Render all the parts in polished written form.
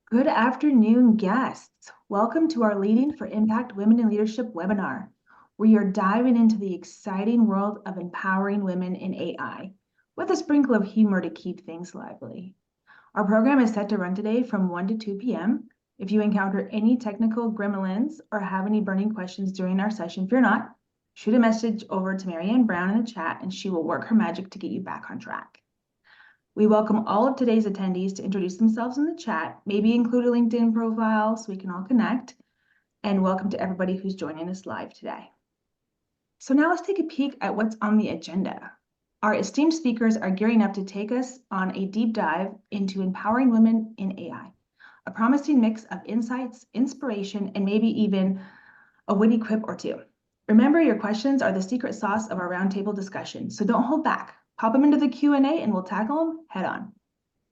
Good afternoon, guests. Welcome to our Leading for Impact Women in Leadership webinar, where you're diving into the exciting world of empowering women in AI, with a sprinkle of humor to keep things lively. Our program is set to run today from 1 to 2 p.m. If you encounter any technical gremlins or have any burning questions during our session, fear not, shoot a message over to Marianne Brown in the chat and she will work her magic to get you back on track. We welcome all of today's attendees to introduce themselves in the chat, maybe include a LinkedIn profile so we can all connect, and welcome to everybody who's joining us live today. So now let's take a peek at what's on the agenda. Our esteemed speakers are gearing up to take us on a deep dive into empowering women in AI, a promising mix of insights, inspiration, and maybe even a witty quip or two. Remember, your questions are the secret sauce of our roundtable discussion, so don't hold back. Pop them into the Q&A and we'll tackle them head on.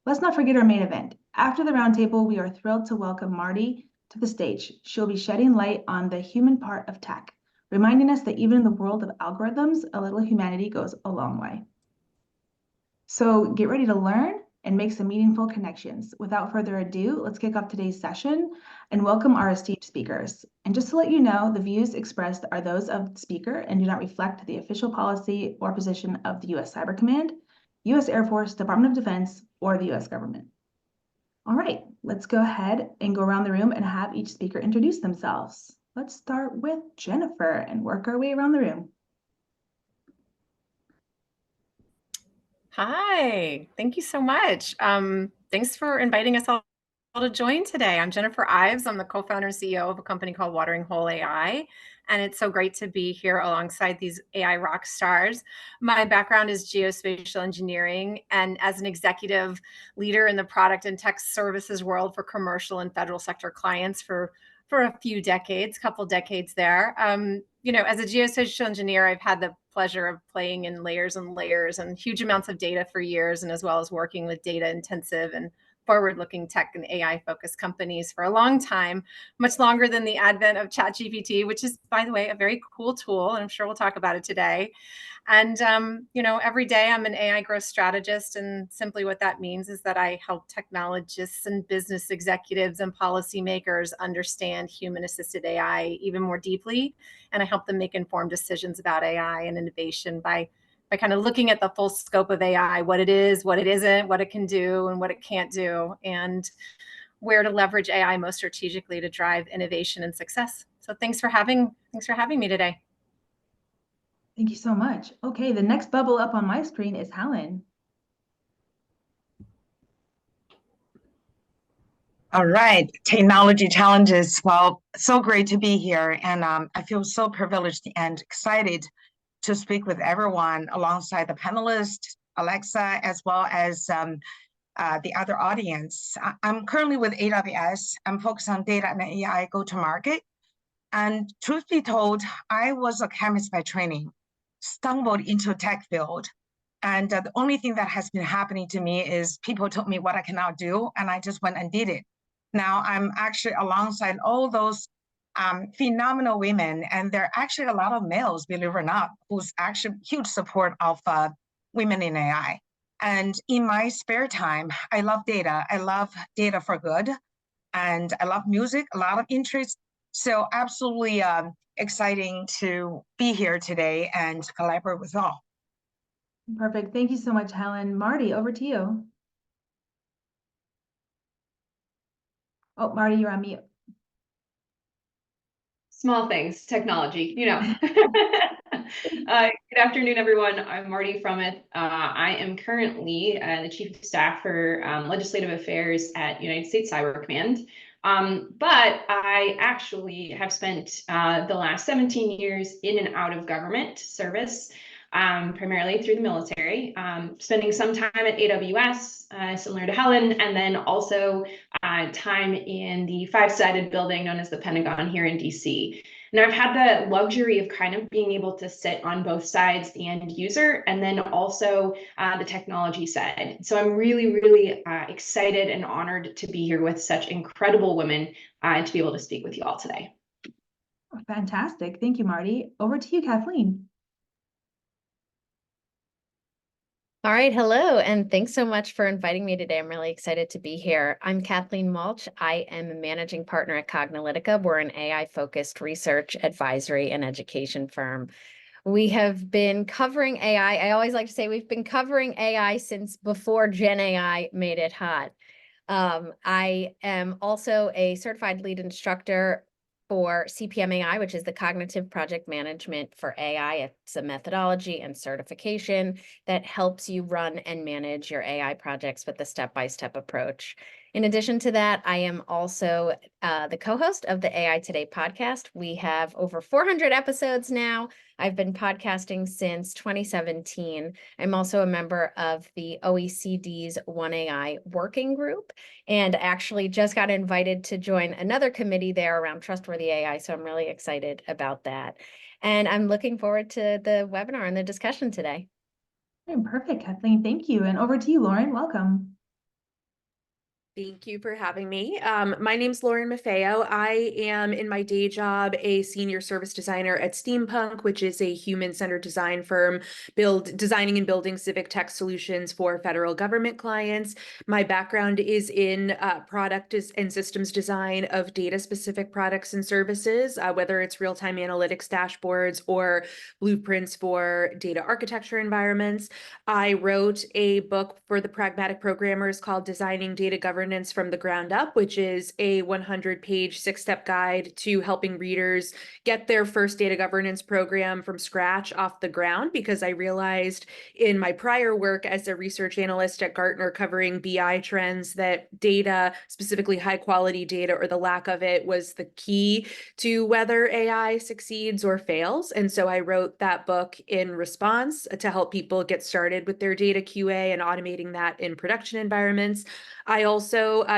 Let's not forget our main event. After the roundtable, we are thrilled to welcome Marty to the stage. She'll be shedding light on the human part of tech, reminding us that even in the world of algorithms, a little humanity goes a long way. So get ready to learn and make some meaningful connections. Without further ado, let's kick off today's session and welcome our esteemed speakers. And just to let you know, the views expressed are those of the speaker and do not reflect the official policy or position of the U.S. Cyber Command, U.S. Air Force, Department of Defense, or the U.S. government. All right, let's go ahead and go around the room and have each speaker introduce themselves. Let's start with Jennifer and work our way around the room. Hi, thank you so much. Thanks for inviting us all to join today. I'm Jennifer Ives. I'm the co-founder and CEO of a company called Watering Hole AI. And it's so great to be here alongside these AI rock stars. My background is geospatial engineering, and as an executive leader in the product and tech services world for commercial and federal sector clients for a few decades, couple decades there. As a geospatial engineer, I've had the pleasure of playing in layers and layers and huge amounts of data for years, and as well as working with data intensive and forward-looking tech and AI-focused companies for a long time, much longer than the advent of ChatGPT, which is, by the way, a very cool tool, and I'm sure we'll talk about it today. And, every day I'm an AI growth strategist, and simply what that means is that I help technologists and business executives and policymakers understand human-assisted AI even more deeply, and I help them make informed decisions about AI and innovation by kind of looking at the full scope of AI, what it is, what it isn't, what it can do, and what it can't do, and where to leverage AI most strategically to drive innovation and success. So thanks for having me today. Thank you so much. Okay, the next bubble up on my screen is Helen. All right, technology challenges. Well, so great to be here. And I feel so privileged and excited to speak with everyone alongside the panelists, Alexa, as well as the other audience. I'm currently with AWS. I'm focused on data and AI go-to-market. And truth be told, I was a chemist by training, stumbled into a tech field. And the only thing that has been happening to me is people told me what I can now do, and I just went and did it. Now I'm actually alongside all those phenomenal women, and there are actually a lot of males, believe it or not, who's actually huge support of women in AI. And in my spare time, I love data. I love data for good, and I love music, a lot of interest. So absolutely exciting to be here today and collaborate with all. Perfect. Thank you so much, Helen. Marty, over to you. Oh, Marty, you're on mute. Small things, technology, Good afternoon, everyone. I'm Marty Frummett. I am currently the Chief of Staff for Legislative Affairs at United States Cyber Command. But I actually have spent the last 17 years in and out of government service, primarily through the military, spending some time at AWS, similar to Helen, and then also time in the five-sided building known as the Pentagon here in DC. And I've had the luxury of kind of being able to sit on both sides, the end user, and then also the technology side. So I'm really, really excited and honored to be here with such incredible women and to be able to speak with you all today. Fantastic. Thank you, Marty. Over to you, Kathleen. All right, hello, and thanks so much for inviting me today. I'm really excited to be here. I'm Kathleen Mulch. I am a managing partner at Cognilytica. We're an AI-focused research, advisory, and education firm. We have been covering AI. I always like to say we've been covering AI since before Gen AI made it hot. I am also a certified lead instructor for CPMAI, which is the Cognitive Project Management for AI. It's a methodology and certification that helps you run and manage your AI projects with a step-by-step approach. In addition to that, I am also the co-host of the AI Today podcast. We have over 400 episodes now. I've been podcasting since 2017. I'm also a member of the OECD's One AI working group, and actually just got invited to join another committee there around trustworthy AI. So I'm really excited about that. And I'm looking forward to the webinar and the discussion today. Perfect, Kathleen. Thank you. And over to you, Lauren. Welcome. Thank you for having me. My name's Lauren Maffeo. I am in my day job a senior service designer at Steampunk, which is a human-centered design firm designing and building civic tech solutions for federal government clients. My background is in product and systems design of data-specific products and services, whether it's real-time analytics dashboards or blueprints for data architecture environments. I wrote a book for the pragmatic programmers called Designing Data Governance from the Ground Up, which is a 100-page 6-step guide to helping readers get their first data governance program from scratch off the ground, because I realized in my prior work as a research analyst at Gartner covering BI trends that data, specifically high quality data or the lack of it, was the key to whether AI succeeds or fails. And so I wrote that book in response to help people get started with their data QA and automating that in production environments. I also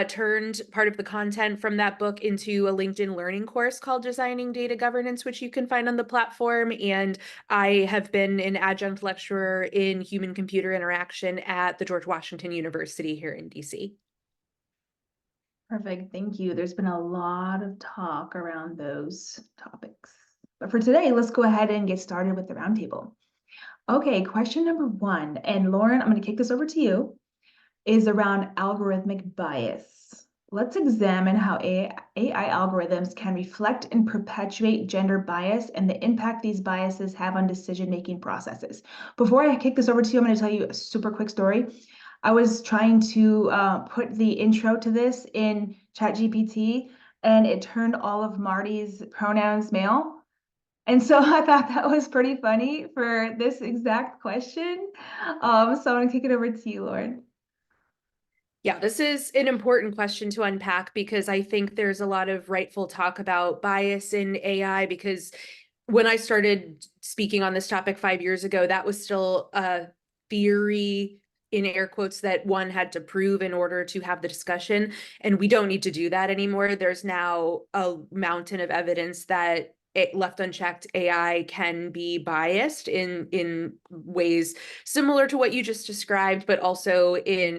turned part of the content from that book into a LinkedIn learning course called Designing Data Governance, which you can find on the platform. And I have been an adjunct lecturer in human-computer interaction at the George Washington University here in DC. Perfect. Thank you. There's been a lot of talk around those topics. But for today, let's go ahead and get started with the roundtable. Okay, question number 1. And Lauren, I'm going to kick this over to you. Is around algorithmic bias. Let's examine how AI algorithms can reflect and perpetuate gender bias and the impact these biases have on decision-making processes. Before I kick this over to you, I'm going to tell you a super quick story. I was trying to put the intro to this in ChatGPT, and it turned all of Marty's pronouns male. And so I thought that was pretty funny for this exact question. So I'm going to kick it over to you, Lauren. Yeah, this is an important question to unpack, because I think there's a lot of rightful talk about bias in AI, because when I started speaking on this topic 5 years ago, that was still a theory in air quotes that one had to prove in order to have the discussion. And we don't need to do that anymore. There's now a mountain of evidence that left unchecked, AI can be biased in ways similar to what you just described, but also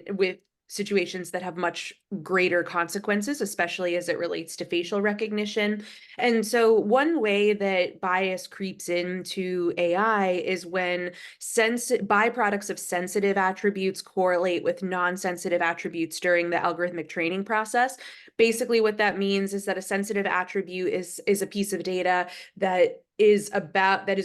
with situations that have much greater consequences, especially as it relates to facial recognition. And so one way that bias creeps into AI is when byproducts of sensitive attributes correlate with non-sensitive attributes during the algorithmic training process. Basically, what that means is that a sensitive attribute is a piece of data that is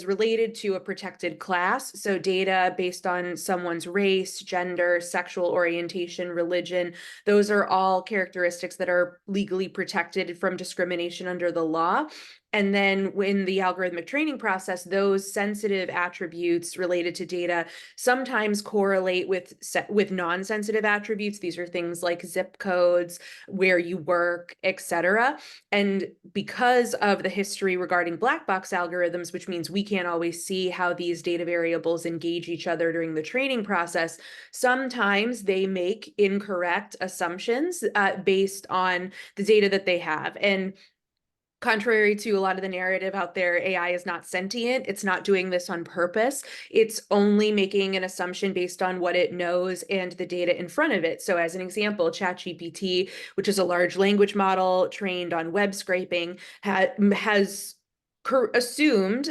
related to a protected class. So data based on someone's race, gender, sexual orientation, religion, those are all characteristics that are legally protected from discrimination under the law. And then in the algorithmic training process, those sensitive attributes related to data sometimes correlate with non-sensitive attributes. These are things like zip codes, where you work, etc. And because of the history regarding black box algorithms, which means we can't always see how these data variables engage each other during the training process, sometimes they make incorrect assumptions based on the data that they have. And contrary to a lot of the narrative out there, AI is not sentient. It's not doing this on purpose. It's only making an assumption based on what it knows and the data in front of it. So as an example, ChatGPT, which is a large language model trained on web scraping, has assumed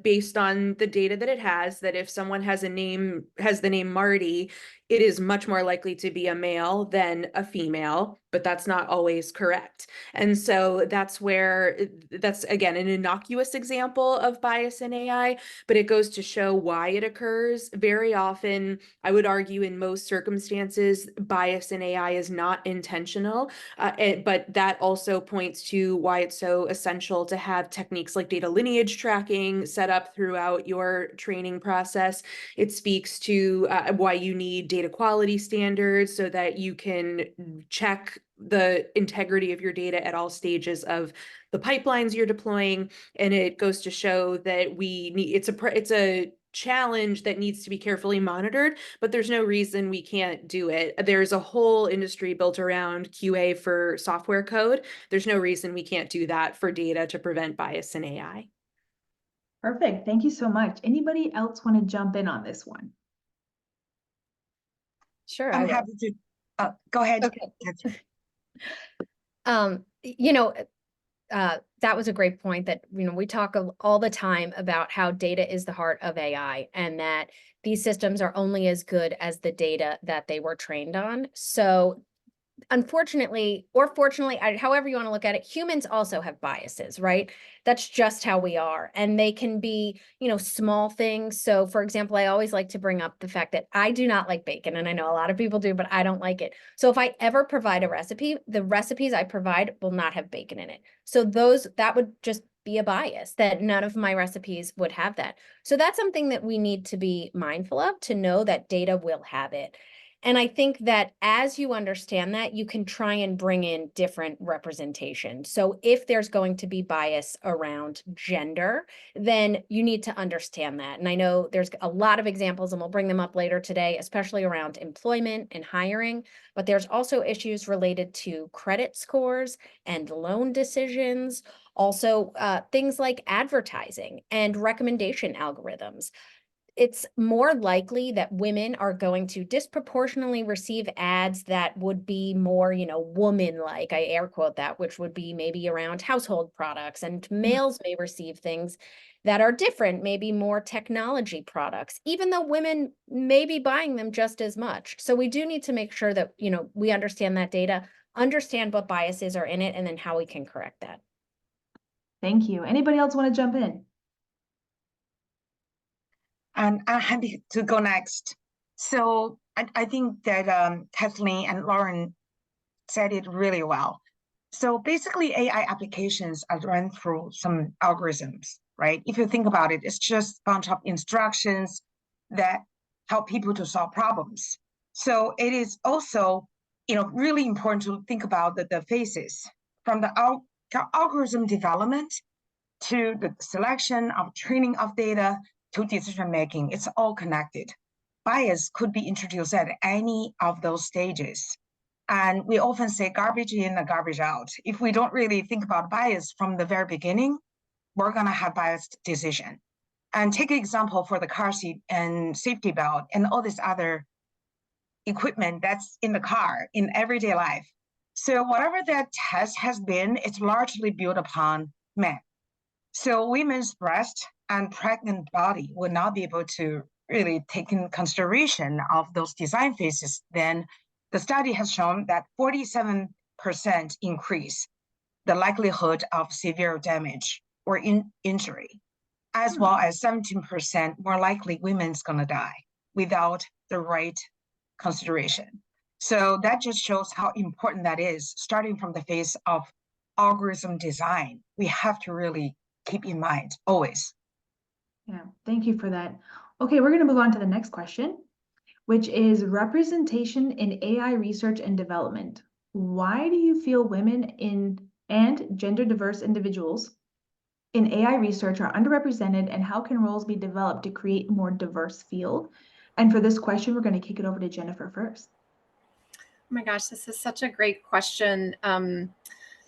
based on the data that it has, that if someone has the name Marty, it is much more likely to be a male than a female, but that's not always correct. And so that's again an innocuous example of bias in AI, but it goes to show why it occurs. Very often, I would argue in most circumstances, bias in AI is not intentional, but that also points to why it's so essential to have techniques like data lineage tracking set up throughout your training process. It speaks to why you need data quality standards so that you can check the integrity of your data at all stages of the pipelines you're deploying. And it goes to show that it's a challenge that needs to be carefully monitored, but there's no reason we can't do it. There's a whole industry built around QA for software code. There's no reason we can't do that for data to prevent bias in AI. Perfect. Thank you so much. Anybody else want to jump in on this one? Sure, I'm happy to go ahead. Okay. Catherine. That was a great point that, we talk all the time about how data is the heart of AI and that these systems are only as good as the data that they were trained on. So unfortunately, or fortunately, however you want to look at it, humans also have biases, right? That's just how we are. And they can be, small things. So for example, I always like to bring up the fact that I do not like bacon, and I know a lot of people do, but I don't like it. So if I ever provide a recipe, the recipes I provide will not have bacon in it. So that would just be a bias, that none of my recipes would have that. So that's something that we need to be mindful of, to know that data will have it. And I think that as you understand that, you can try and bring in different representation. So if there's going to be bias around gender, then you need to understand that. And I know there's a lot of examples, and we'll bring them up later today, especially around employment and hiring. But there's also issues related to credit scores and loan decisions. Also, things like advertising and recommendation algorithms. It's more likely that women are going to disproportionately receive ads that would be more, woman-like, I air quote that, which would be maybe around household products, and males may receive things that are different, maybe more technology products, even though women may be buying them just as much. So we do need to make sure that, we understand that data, understand what biases are in it, and then how we can correct that. Thank you. Anybody else want to jump in? And I'm happy to go next. So I think that Kathleen and Lauren said it really well. So basically, AI applications are run through some algorithms, right? If you think about it, it's just a bunch of instructions that help people to solve problems. So it is also, really important to think about the phases from the algorithm development to the selection of training of data to decision making. It's all connected. Bias could be introduced at any of those stages. And we often say garbage in and garbage out. If we don't really think about bias from the very beginning, we're going to have biased decision. And take an example for the car seat and safety belt and all this other equipment that's in the car in everyday life. So whatever that test has been, it's largely built upon men. So women's breast and pregnant body would not be able to really take in consideration of those design phases. Then the study has shown that 47% increase the likelihood of severe damage or injury, as well as 17% more likely women's gonna die without the right consideration. So that just shows how important that is, starting from the phase of algorithm design. We have to really keep in mind always. Yeah, thank you for that. Okay, we're going to move on to the next question, which is representation in AI research and development. Why do you feel women and gender diverse individuals in AI research are underrepresented, and how can roles be developed to create a more diverse field? And for this question, we're going to kick it over to Jennifer first. Oh my gosh, this is such a great question.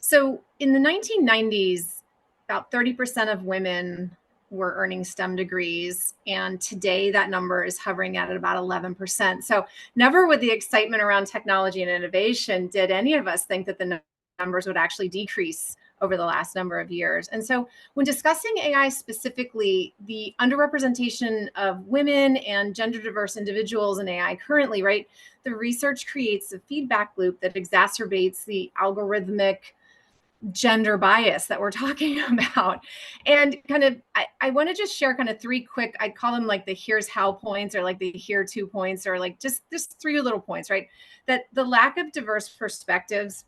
So in the 1990s, about 30% of women were earning STEM degrees. And today that number is hovering at about 11%. So never with the excitement around technology and innovation did any of us think that the numbers would actually decrease over the last number of years. And so when discussing AI specifically, the underrepresentation of women and gender diverse individuals in AI currently, right, the research creates a feedback loop that exacerbates the algorithmic gender bias that we're talking about. And kind of, I want to just share kind of three quick, I call them like the here's how points, or like the here 2 points, or like just three little points, right? That the lack of diverse perspectives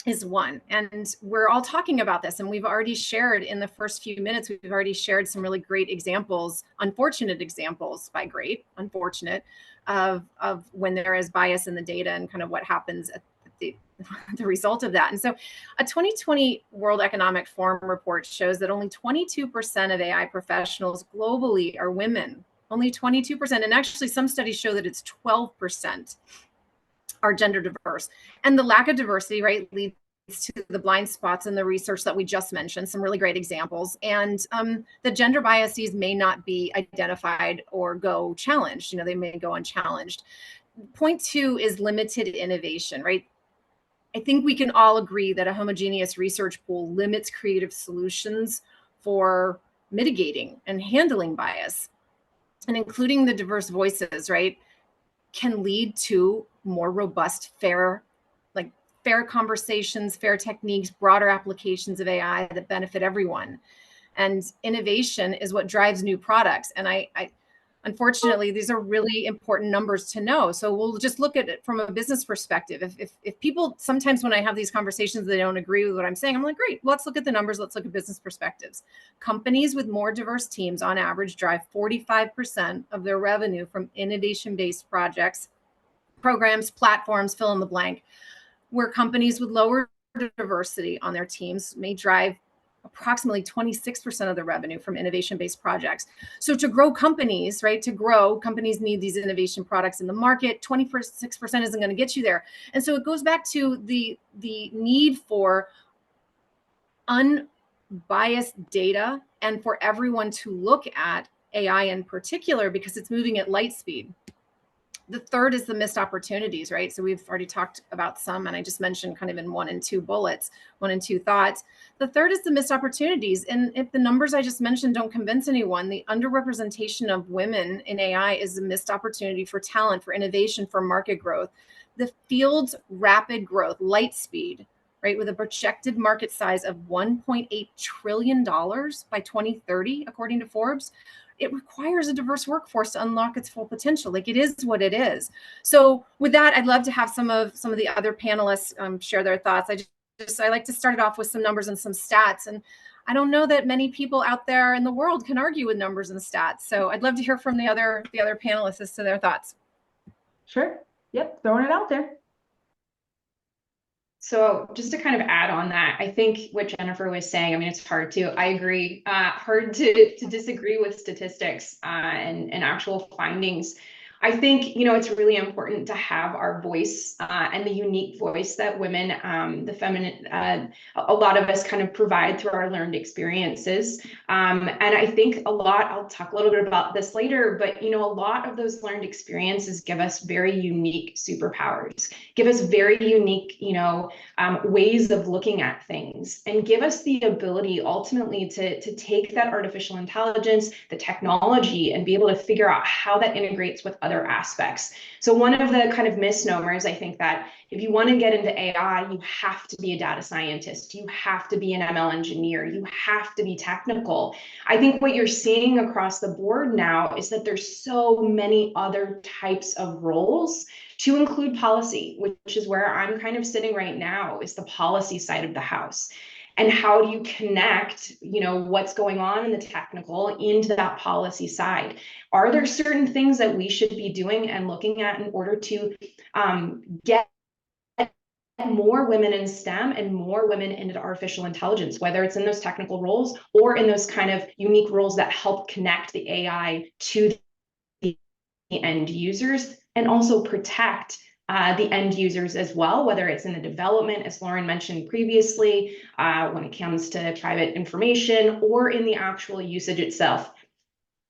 is one. And we're all talking about this, and we've already shared in the first few minutes, we've already shared some really great examples, unfortunate examples by great, unfortunate, of when there is bias in the data and kind of what happens at the result of that. And so a 2020 World Economic Forum report shows that only 22% of AI professionals globally are women, only 22%. And actually some studies show that it's 12% are gender diverse. And the lack of diversity, right, leads to the blind spots in the research that we just mentioned, some really great examples. And the gender biases may not be identified or go challenged, you know, they may go unchallenged. Point two is limited innovation, right? I think we can all agree that a homogeneous research pool limits creative solutions for mitigating and handling bias, and including the diverse voices, right, can lead to more robust, fair conversations, fair techniques, broader applications of AI that benefit everyone. And innovation is what drives new products. And I unfortunately, these are really important numbers to know. So we'll just look at it from a business perspective. If people, sometimes when I have these conversations, they don't agree with what I'm saying, I'm like, great, let's look at the numbers. Let's look at business perspectives. Companies with more diverse teams on average drive 45% of their revenue from innovation-based projects, programs, platforms, fill in the blank, where companies with lower diversity on their teams may drive approximately 26% of the revenue from innovation-based projects. So to grow companies, right, to grow, companies need these innovation products in the market. 26% isn't going to get you there. And so it goes back to the need for unbiased data and for everyone to look at AI in particular, because it's moving at light speed. The third is the missed opportunities, right? So we've already talked about some, and I just mentioned kind of in 1 and 2 bullets, 1 and 2 thoughts. The third is the missed opportunities. And if the numbers I just mentioned don't convince anyone, the underrepresentation of women in AI is a missed opportunity for talent, for innovation, for market growth. The field's rapid growth, light speed, right, with a projected market size of $1.8 trillion by 2030, according to Forbes, it requires a diverse workforce to unlock its full potential. Like, it is what it is. So with that, I'd love to have some of the other panelists share their thoughts. I like to start it off with some numbers and some stats. And I don't know that many people out there in the world can argue with numbers and stats. So I'd love to hear from the other panelists as to their thoughts. Sure. Yep. Throwing it out there. So just to kind of add on that, I think what Jennifer was saying, I mean, it's hard to, I agree, hard to disagree with statistics and actual findings. I think, you know, it's really important to have our voice and the unique voice that women, the feminine, a lot of us kind of provide through our learned experiences. And I think I'll talk a little bit about this later, but, you know, a lot of those learned experiences give us very unique superpowers, give us very unique, you know, ways of looking at things, and give us the ability ultimately to take that artificial intelligence, the technology, and be able to figure out how that integrates with other aspects. So one of the kind of misnomers, I think, that if you want to get into AI, you have to be a data scientist, you have to be an ML engineer, you have to be technical. I think what you're seeing across the board now is that there's so many other types of roles, to include policy, which is where I'm kind of sitting right now, is the policy side of the house. And how do you connect, you know, what's going on in the technical into that policy side? Are there certain things that we should be doing and looking at in order to get more women in STEM and more women into artificial intelligence, whether it's in those technical roles or in those kind of unique roles that help connect the AI to the end users, and also protect the end users as well, whether it's in the development, as Lauren mentioned previously, when it comes to private information, or in the actual usage itself.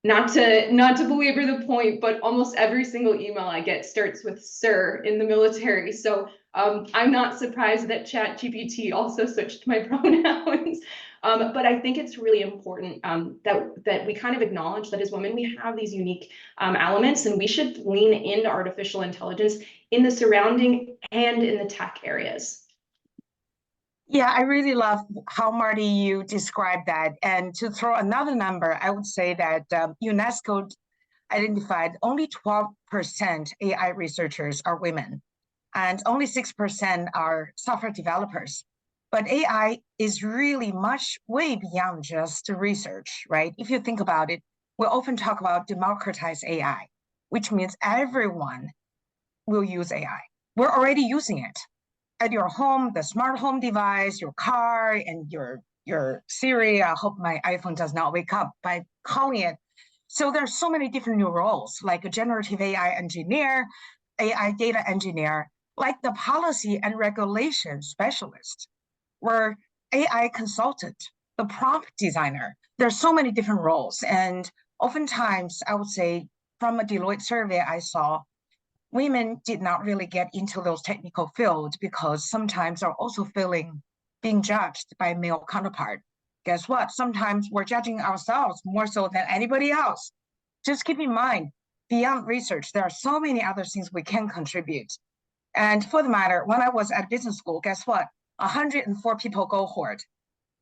not to belabor the point, but almost every single email I get starts with "sir" in the military. So I'm not surprised that ChatGPT also switched my pronouns. But I think it's really important that we kind of acknowledge that as women, we have these unique elements, and we should lean into artificial intelligence in the surrounding and in the tech areas. Yeah, I really love how, Marty, you described that. And to throw another number, I would say that UNESCO identified only 12% AI researchers are women, and only 6% are software developers. But AI is really much way beyond just research, right? If you think about it, we often talk about democratize AI, which means everyone will use AI. We're already using it at your home, the smart home device, your car, and your Siri. I hope my iPhone does not wake up by calling it. So there's so many different new roles, like a generative AI engineer, AI data engineer, like the policy and regulation specialist, or AI consultant, the prompt designer. There's so many different roles. And oftentimes, I would say from a Deloitte survey I saw, women did not really get into those technical fields because sometimes are also feeling being judged by male counterpart. Guess what? Sometimes we're judging ourselves more so than anybody else. Just keep in mind, beyond research, there are so many other things we can contribute. And for the matter, when I was at business school, guess what? 104 people cohort.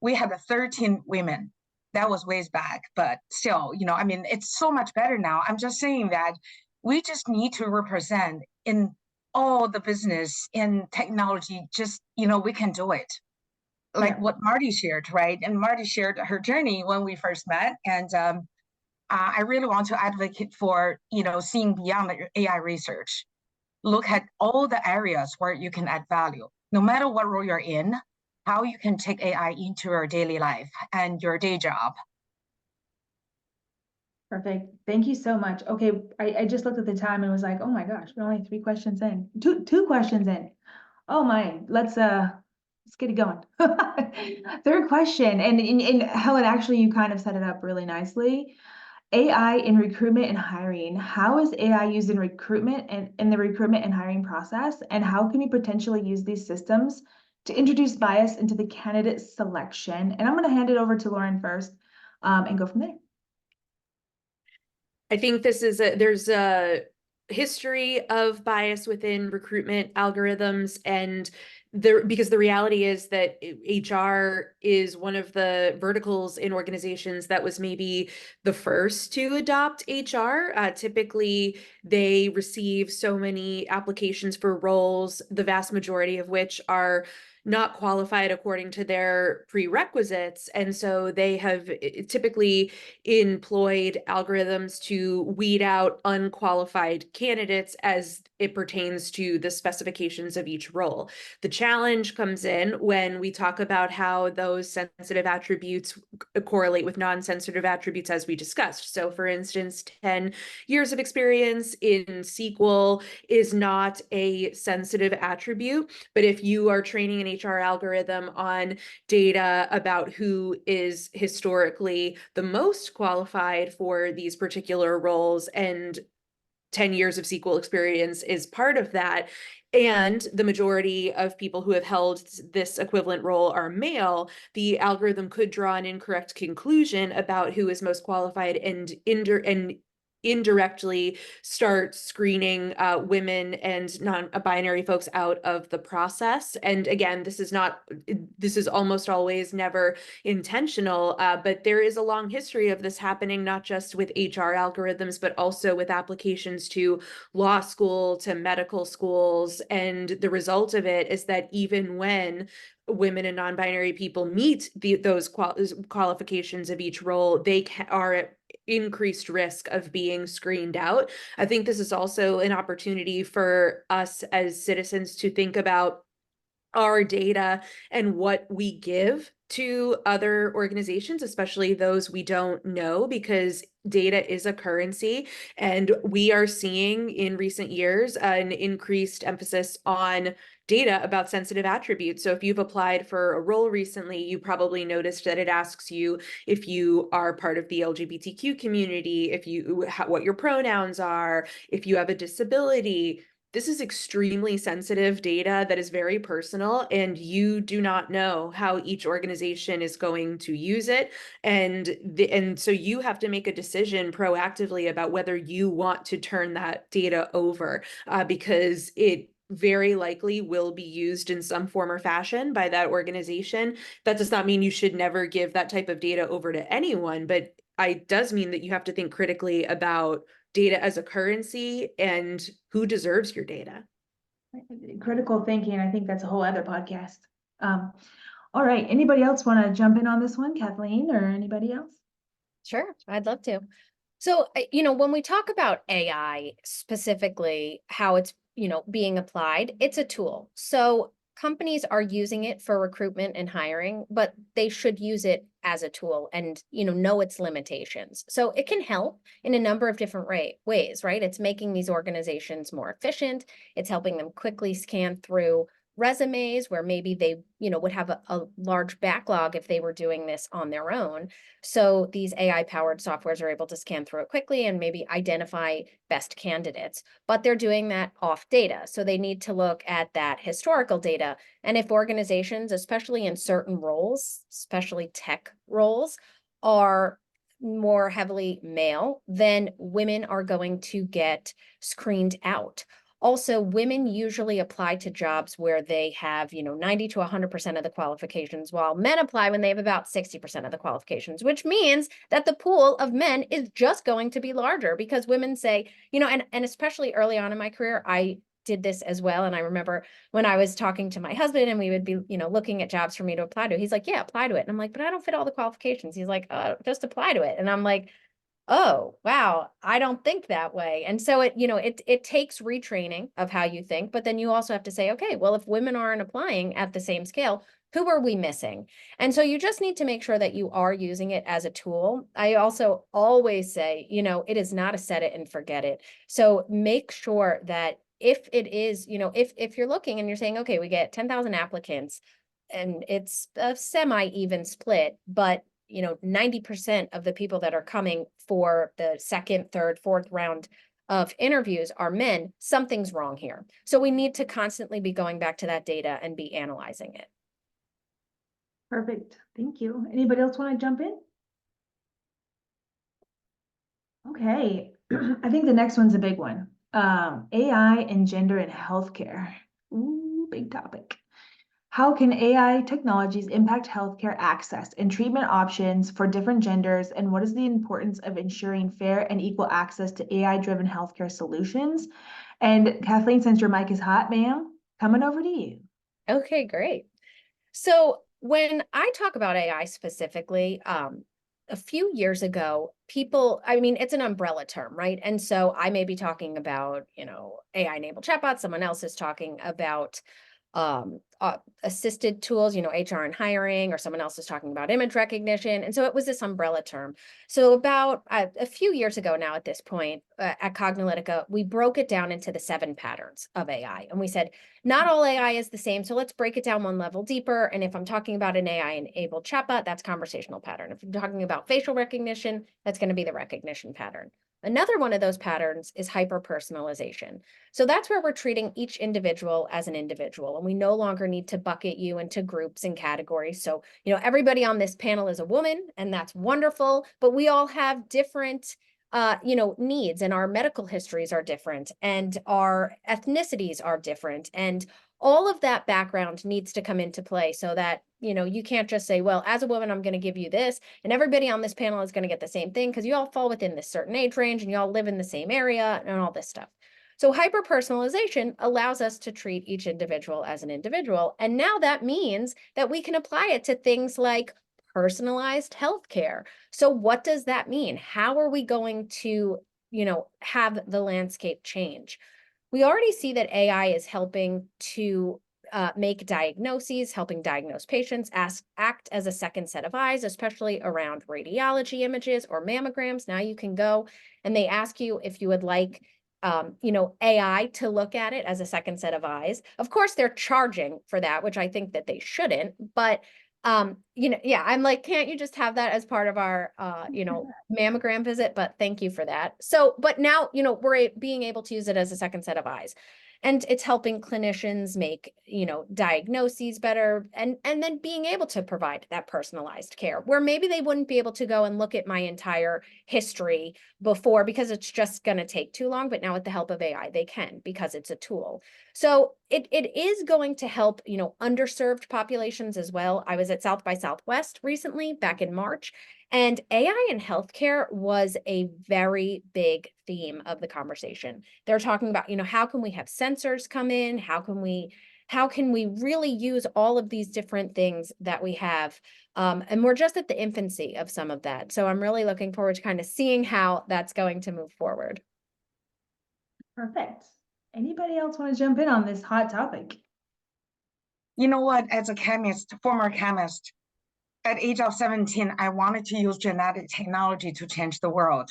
We had 13 women. That was ways back, but still, I mean, it's so much better now. I'm just saying that we just need to represent in all the business in technology, just, we can do it. Like what Marty shared, right? And Marty shared her journey when we first met. And I really want to advocate for, seeing beyond the AI research. Look at all the areas where you can add value, no matter what role you're in, how you can take AI into your daily life and your day job. Perfect. Thank you so much. Okay, I just looked at the time and was like, oh my gosh, we're only 3 questions in. Two questions in. Oh my, let's get it going. Third question, and Helen, actually, you kind of set it up really nicely. AI in recruitment and hiring. How is AI used in recruitment and in the recruitment and hiring process? And how can we potentially use these systems to introduce bias into the candidate selection? And I'm going to hand it over to Lauren first, and go from there. I think there's a history of bias within recruitment algorithms, and because the reality is that HR is one of the verticals in organizations that was maybe the first to adopt HR. Typically, they receive so many applications for roles, the vast majority of which are not qualified according to their prerequisites. And so they have typically employed algorithms to weed out unqualified candidates as it pertains to the specifications of each role. The challenge comes in when we talk about how those sensitive attributes correlate with non-sensitive attributes, as we discussed. So for instance, 10 years of experience in SQL is not a sensitive attribute, but if you are training an HR algorithm on data about who is historically the most qualified for these particular roles, and 10 years of SQL experience is part of that, and the majority of people who have held this equivalent role are male, the algorithm could draw an incorrect conclusion about who is most qualified and indirectly start screening women and non-binary folks out of the process. And again, this is almost always never intentional, but there is a long history of this happening, not just with HR algorithms, but also with applications to law school, to medical schools. And the result of it is that even when women and non-binary people meet those qualifications of each role, they are at increased risk of being screened out. I think this is also an opportunity for us as citizens to think about our data and what we give to other organizations, especially those we don't know, because data is a currency, and we are seeing in recent years an increased emphasis on data about sensitive attributes. So if you've applied for a role recently, you probably noticed that it asks you if you are part of the LGBTQ community, if you what your pronouns are, if you have a disability. This is extremely sensitive data that is very personal, and you do not know how each organization is going to use it. And so you have to make a decision proactively about whether you want to turn that data over, because it very likely will be used in some form or fashion by that organization. That does not mean you should never give that type of data over to anyone, but it does mean that you have to think critically about data as a currency and who deserves your data. Critical thinking, I think that's a whole other podcast. All right, anybody else want to jump in on this one, Kathleen, or anybody else? Sure, I'd love to. So, when we talk about AI specifically, how it's, being applied, it's a tool. So companies are using it for recruitment and hiring, but they should use it as a tool and, know its limitations. So it can help in a number of different ways, right? It's making these organizations more efficient. It's helping them quickly scan through resumes where maybe they, would have a large backlog if they were doing this on their own. So these AI powered softwares are able to scan through it quickly and maybe identify best candidates, but they're doing that off data. So they need to look at that historical data. And if organizations, especially in certain roles, especially tech roles, are more heavily male, then women are going to get screened out. Also, women usually apply to jobs where they have, 90 to 100% of the qualifications, while men apply when they have about 60% of the qualifications, which means that the pool of men is just going to be larger because women say, and especially early on in my career, I did this as well. And I remember when I was talking to my husband and we would be, looking at jobs for me to apply to, he's like, yeah, apply to it. And I'm like, but I don't fit all the qualifications. He's like, just apply to it. And I'm like, oh, wow, I don't think that way. And so it takes retraining of how you think, but then you also have to say, okay, well, if women aren't applying at the same scale, who are we missing? And so you just need to make sure that you are using it as a tool. I also always say, it is not a set it and forget it. So make sure that if it is, if you're looking and you're saying, okay, we get 10,000 applicants and it's a semi-even split, but 90% of the people that are coming for the second, third, fourth round of interviews are men, something's wrong here. So we need to constantly be going back to that data and be analyzing it. Perfect. Thank you. Anybody else want to jump in? Okay. I think the next one's a big one. AI and gender in healthcare. Ooh, big topic. How can AI technologies impact healthcare access and treatment options for different genders? And what is the importance of ensuring fair and equal access to AI-driven healthcare solutions? And Kathleen, since your mic is hot, ma'am, coming over to you. Okay, great. So when I talk about AI specifically, a few years ago, it's an umbrella term, right? And so I may be talking about, AI-enabled chatbots. Someone else is talking about assisted tools, HR and hiring, or someone else is talking about image recognition. And so it was this umbrella term. So about a few years ago now at this point at Cognilytica, we broke it down into the 7 patterns of AI. And we said, not all AI is the same. So let's break it down one level deeper. And if I'm talking about an AI-enabled chatbot, that's conversational pattern. If I'm talking about facial recognition, that's going to be the recognition pattern. Another one of those patterns is hyper-personalization. So that's where we're treating each individual as an individual, and we no longer need to bucket you into groups and categories. So, everybody on this panel is a woman, and that's wonderful, but we all have different needs, and our medical histories are different, and our ethnicities are different, and all of that background needs to come into play so that, you can't just say, well, as a woman, I'm going to give you this, and everybody on this panel is going to get the same thing because you all fall within this certain age range and you all live in the same area and all this stuff. So hyper-personalization allows us to treat each individual as an individual. And now that means that we can apply it to things like personalized healthcare. So what does that mean? How are we going to, have the landscape change? We already see that AI is helping to make diagnoses, helping diagnose patients, act as a second set of eyes, especially around radiology images or mammograms. Now you can go and they ask you if you would like AI to look at it as a second set of eyes. Of course, they're charging for that, which I think that they shouldn't, but yeah, I'm like, can't you just have that as part of our, mammogram visit? But thank you for that. So, but now, we're being able to use it as a second set of eyes. And it's helping clinicians make, diagnoses better and then being able to provide that personalized care where maybe they wouldn't be able to go and look at my entire history before because it's just going to take too long. But now with the help of AI, they can because it's a tool. So it is going to help, underserved populations as well. I was at South by Southwest recently back in March, and AI in healthcare was a very big theme of the conversation. They're talking about, how can we have sensors come in? How can we really use all of these different things that we have? And we're just at the infancy of some of that. So I'm really looking forward to kind of seeing how that's going to move forward. Perfect. Anybody else want to jump in on this hot topic? You know what, as a chemist, former chemist, at age of 17, I wanted to use genetic technology to change the world.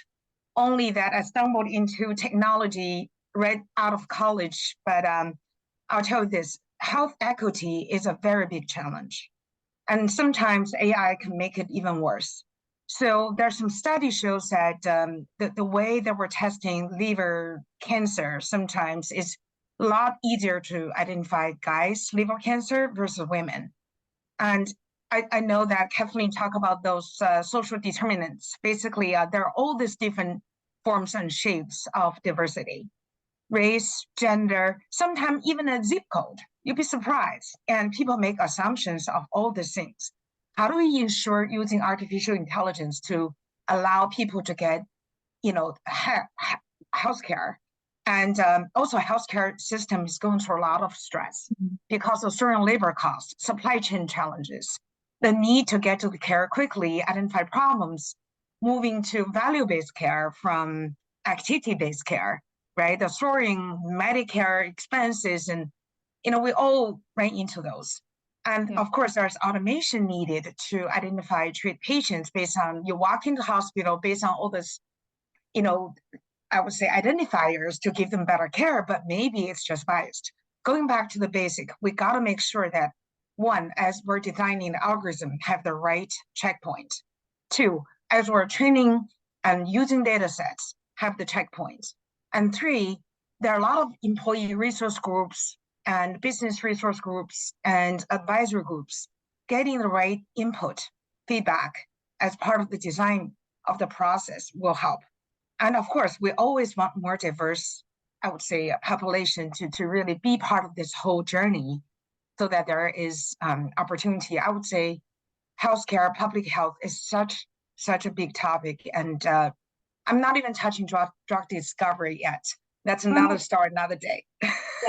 Only that I stumbled into technology right out of college. But I'll tell you this, health equity is a very big challenge. And sometimes AI can make it even worse. So there's some study shows that the way that we're testing liver cancer sometimes is a lot easier to identify guys' liver cancer versus women. And I know that Kathleen talked about those social determinants. Basically, there are all these different forms and shapes of diversity, race, gender, sometimes even a zip code. You'd be surprised. And people make assumptions of all these things. How do we ensure using artificial intelligence to allow people to get, healthcare? And also healthcare system is going through a lot of stress because of certain labor costs, supply chain challenges, the need to get to the care quickly, identify problems, moving to value-based care from activity-based care, right? The soaring Medicare expenses, and we all ran into those. And of course, there's automation needed to identify, treat patients based on you walk into the hospital based on all this, I would say identifiers to give them better care, but maybe it's just biased. Going back to the basic, we got to make sure that one, as we're designing the algorithm, have the right checkpoint. Two, as we're training and using data sets, have the checkpoints. And three, there are a lot of employee resource groups and business resource groups and advisory groups getting the right input, feedback as part of the design of the process will help. And of course, we always want more diverse, I would say, population to really be part of this whole journey so that there is opportunity. I would say healthcare, public health is such a big topic. And I'm not even touching drug discovery yet. That's another story, another day.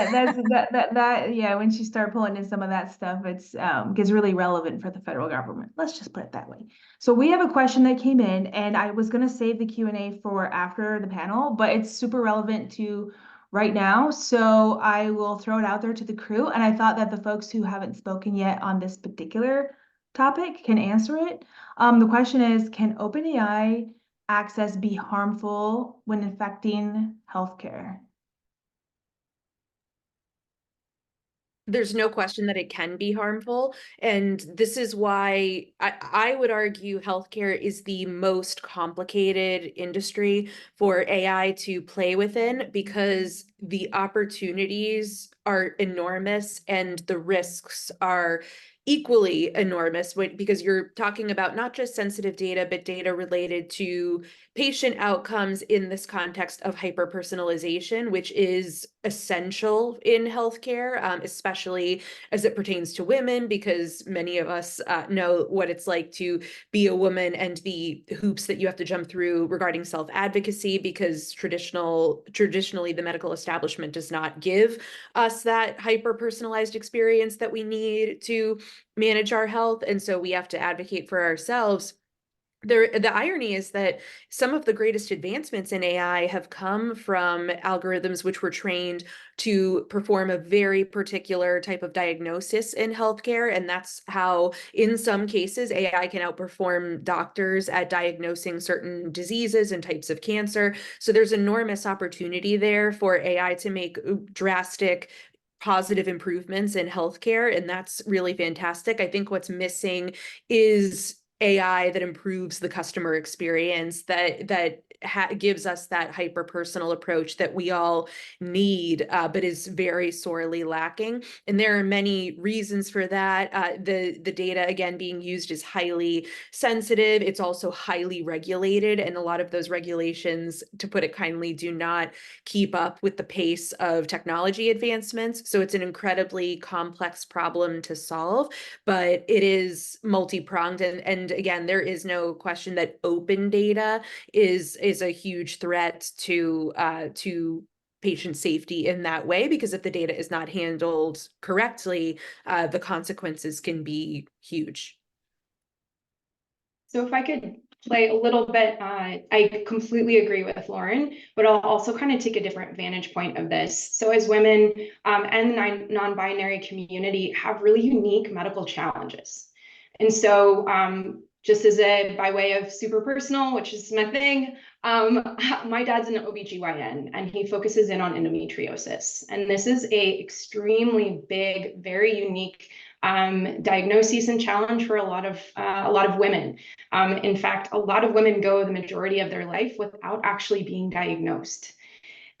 Yeah, when she started pulling in some of that stuff, it's gets really relevant for the federal government. Let's just put it that way. So we have a question that came in, and I was gonna save the Q&A for after the panel, but it's super relevant to right now. So I will throw it out there to the crew, and I thought that the folks who haven't spoken yet on this particular topic can answer it. The question is, can OpenAI access be harmful when affecting healthcare? There's no question that it can be harmful. And this is why I would argue healthcare is the most complicated industry for AI to play within, because the opportunities are enormous and the risks are equally enormous, because you're talking about not just sensitive data, but data related to patient outcomes in this context of hyper-personalization, which is essential in healthcare, especially as it pertains to women, because many of us know what it's like to be a woman and the hoops that you have to jump through regarding self-advocacy, because traditionally the medical establishment does not give us that hyper-personalized experience that we need to manage our health. And so we have to advocate for ourselves. the irony is that some of the greatest advancements in AI have come from algorithms which were trained to perform a very particular type of diagnosis in healthcare. And that's how, in some cases, AI can outperform doctors at diagnosing certain diseases and types of cancer. So there's enormous opportunity there for AI to make drastic positive improvements in healthcare, and that's really fantastic. I think what's missing is AI that improves the customer experience, that gives us that hyper personal approach that we all need, but is very sorely lacking. And there are many reasons for that. The data, again, being used is highly sensitive. It's also highly regulated, and a lot of those regulations, to put it kindly, do not keep up with the pace of technology advancements. So it's an incredibly complex problem to solve, but it is multi-pronged. And again, there is no question that open data is a huge threat to patient safety in that way, because if the data is not handled correctly, the consequences can be huge. So if I could play a little bit, I completely agree with Lauren, but I'll also kind of take a different vantage point of this. So as women and the non-binary community have really unique medical challenges. And so just as by way of super personal, which is my thing, my dad's an OBGYN and he focuses in on endometriosis. And this is a extremely big, very unique diagnosis and challenge for a lot of women. In fact, a lot of women go the majority of their life without actually being diagnosed.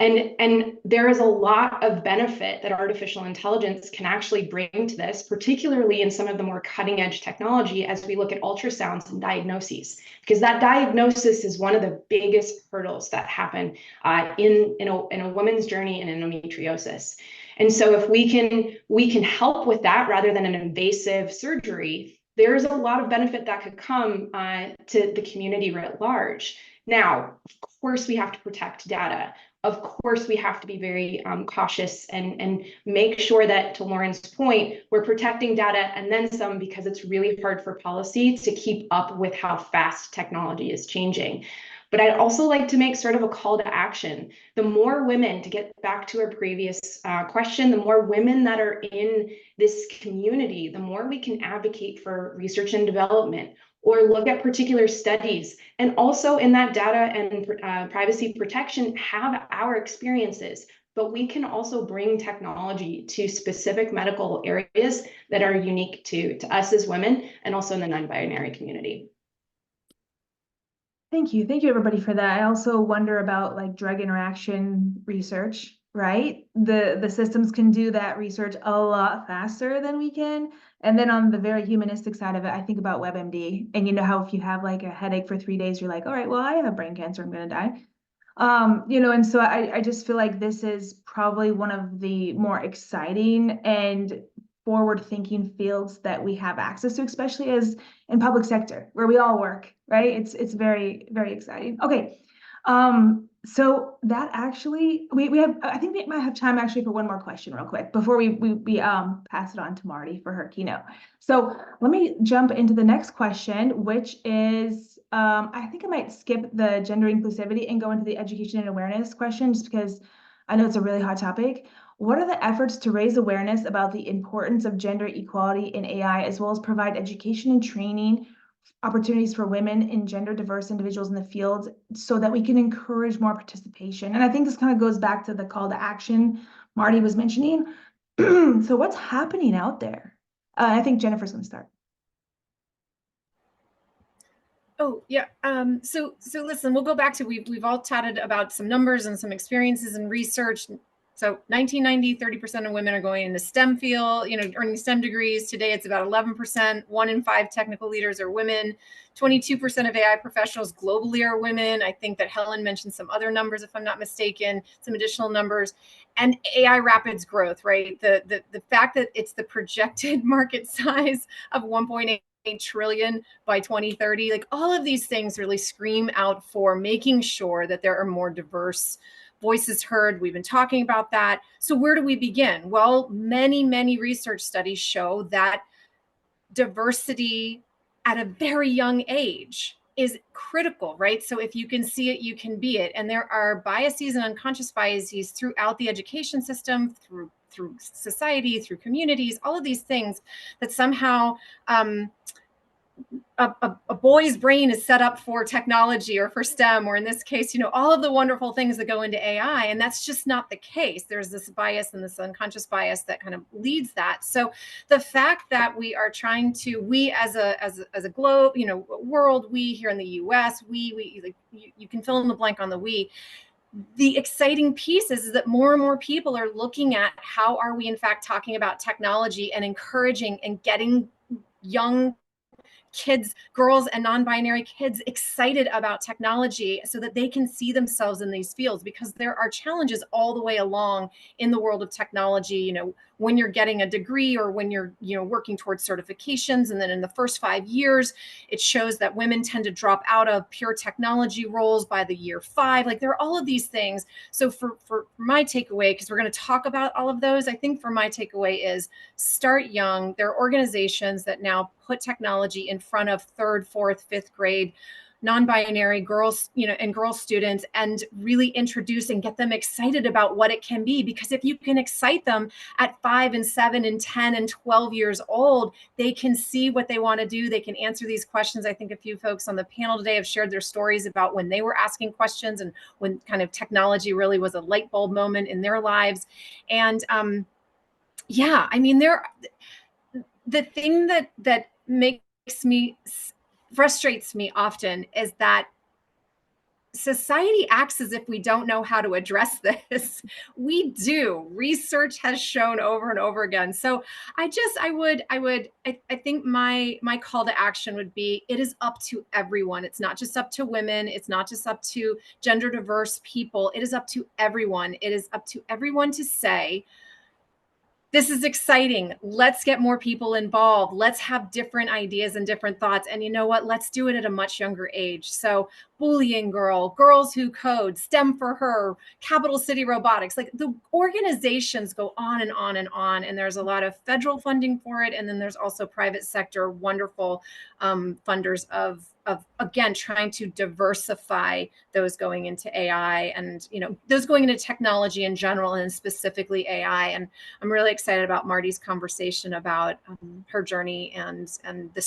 And there is a lot of benefit that artificial intelligence can actually bring to this, particularly in some of the more cutting edge technology as we look at ultrasounds and diagnoses, because that diagnosis is one of the biggest hurdles that happen in a woman's journey in endometriosis. And so if we can help with that rather than an invasive surgery, there's a lot of benefit that could come to the community writ large. Now, of course, we have to protect data. Of course, we have to be very cautious and make sure that, to Lauren's point, we're protecting data and then some, because it's really hard for policy to keep up with how fast technology is changing. But I'd also like to make sort of a call to action. The more women, to get back to our previous question, the more women that are in this community, the more we can advocate for research and development, or look at particular studies, and also in that data and privacy protection, have our experiences. But we can also bring technology to specific medical areas that are unique to us as women, and also in the non-binary community. Thank you everybody for that. I also wonder about like drug interaction research, right? The systems can do that research a lot faster than we can. And then on the very humanistic side of it, I think about WebMD, and you know how if you have like a headache for 3 days, you're like, all right, well, I have brain cancer, I'm gonna die. And so I just feel like this is probably one of the more exciting and forward-thinking fields that we have access to, especially as in public sector where we all work, right? It's very, very exciting. Okay. So that actually we have, I think we might have time actually for one more question real quick before we pass it on to Marty for her keynote. So let me jump into the next question, which is I think I might skip the gender inclusivity and go into the education and awareness question, just because I know it's a really hot topic. What are the efforts to raise awareness about the importance of gender equality in AI, as well as provide education and training opportunities for women and gender diverse individuals in the field, so that we can encourage more participation? And I think this kind of goes back to the call to action Marty was mentioning. So what's happening out there? I think Jennifer's going to start. Oh, yeah. So listen, we'll go back to, we've all chatted about some numbers and some experiences and research. So 1990, 30% of women are going into STEM field, earning STEM degrees. Today, it's about 11%. 1 in 5 technical leaders are women. 22% of AI professionals globally are women. I think that Helen mentioned some other numbers, if I'm not mistaken, some additional numbers. And AI rapids growth, right? The fact that it's the projected market size of 1.8 trillion by 2030, like all of these things really scream out for making sure that there are more diverse voices heard. We've been talking about that. So where do we begin? Well, many research studies show that diversity at a very young age is critical, right? So if you can see it, you can be it. And there are biases and unconscious biases throughout the education system, through society, through communities, all of these things that somehow a boy's brain is set up for technology or for STEM, or in this case, all of the wonderful things that go into AI. And that's just not the case. There's this bias and this unconscious bias that kind of leads that. So the fact that we are trying to, we as a globe, world, we here in the US, we like, you can fill in the blank on the we. The exciting piece is that more and more people are looking at how are we in fact talking about technology and encouraging and getting young kids, girls and non-binary kids excited about technology so that they can see themselves in these fields, because there are challenges all the way along in the world of technology, when you're getting a degree or when you're, working towards certifications. And then in the first 5 years, it shows that women tend to drop out of pure technology roles by the year 5. Like there are all of these things. So for my takeaway, because we're going to talk about all of those, I think for my takeaway is start young. There are organizations that now put technology in front of 3rd, 4th, 5th grade non-binary girls, and girl students, and really introduce and get them excited about what it can be. Because if you can excite them at 5 and 7 and 10 and 12 years old, they can see what they want to do. They can answer these questions. I think a few folks on the panel today have shared their stories about when they were asking questions and when kind of technology really was a light bulb moment in their lives. And yeah, I mean, the thing that frustrates me often is that society acts as if we don't know how to address this. We do. Research has shown over and over again. So I think my call to action would be, it is up to everyone. It's not just up to women. It's not just up to gender diverse people. It is up to everyone. It is up to everyone to say, this is exciting. Let's get more people involved. Let's have different ideas and different thoughts. And you know what? Let's do it at a much younger age. So Bullying Girl, Girls Who Code, STEM for Her, Capital City Robotics, like the organizations go on and on and on. And there's a lot of federal funding for it. And then there's also private sector, wonderful funders of again, trying to diversify those going into AI and, those going into technology in general and specifically AI. And I'm really excited about Marty's conversation about her journey and the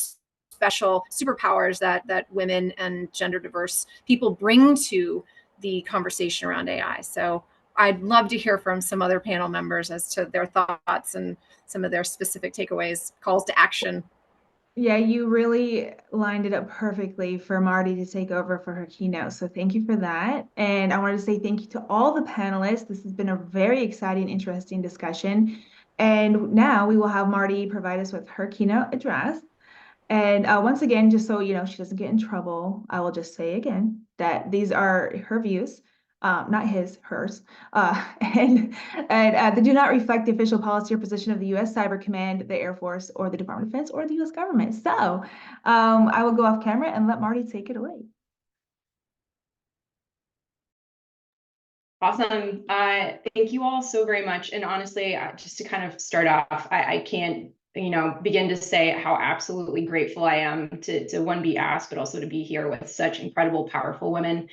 special superpowers that women and gender diverse people bring to the conversation around AI. So I'd love to hear from some other panel members as to their thoughts and some of their specific takeaways, calls to action. Yeah, you really lined it up perfectly for Marty to take over for her keynote. So thank you for that. And I wanted to say thank you to all the panelists. This has been a very exciting, interesting discussion. And now we will have Marty provide us with her keynote address. And once again, just so she doesn't get in trouble, I will just say again that these are her views. Not his, hers, and they do not reflect the official policy or position of the U.S. Cyber Command, the Air Force, or the Department of Defense, or the U.S. government. So I will go off camera and let Marty take it away. Awesome. Thank you all so very much. And honestly, just to kind of start off, I can't begin to say how absolutely grateful I am to one, be asked, but also to be here with such incredible, powerful women.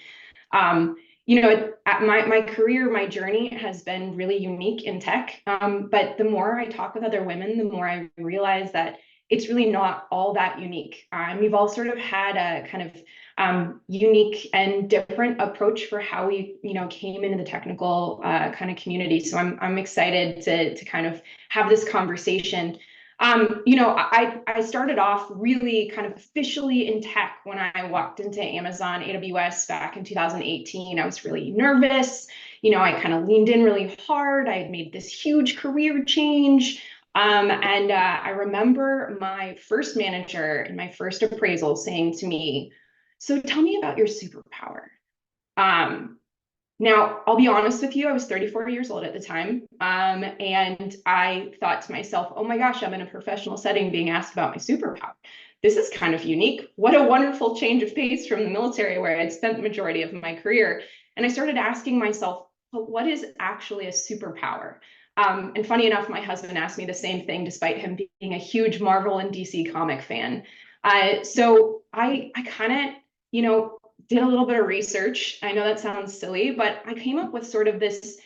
My career, my journey has been really unique in tech. But the more I talk with other women, the more I realize that it's really not all that unique. We've all sort of had a kind of unique and different approach for how we, came into the technical kind of community. So I'm excited to kind of have this conversation. I started off really kind of officially in tech when I walked into Amazon AWS back in 2018. I was really nervous. I kind of leaned in really hard. I had made this huge career change. And I remember my first manager in my first appraisal saying to me, "So tell me about your superpower." Now, I'll be honest with you, I was 34 years old at the time. And I thought to myself, oh my gosh, I'm in a professional setting being asked about my superpower. This is kind of unique. What a wonderful change of pace from the military, where I'd spent the majority of my career. And I started asking myself, well, what is actually a superpower? And funny enough, my husband asked me the same thing, despite him being a huge Marvel and DC comic fan. So I kind of, did a little bit of research. I know that sounds silly, but I came up with sort of this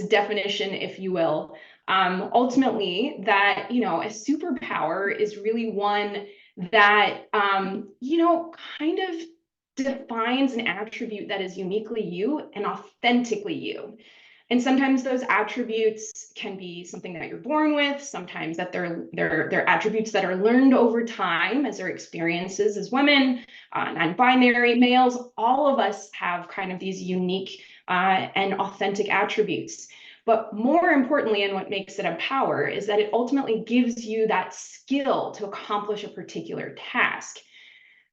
definition, if you will. Ultimately, that a superpower is really one that kind of defines an attribute that is uniquely you and authentically you. And sometimes those attributes can be something that you're born with. Sometimes that they're attributes that are learned over time as their experiences as women, non-binary males. All of us have kind of these unique and authentic attributes. But more importantly, and what makes it a power, is that it ultimately gives you that skill to accomplish a particular task.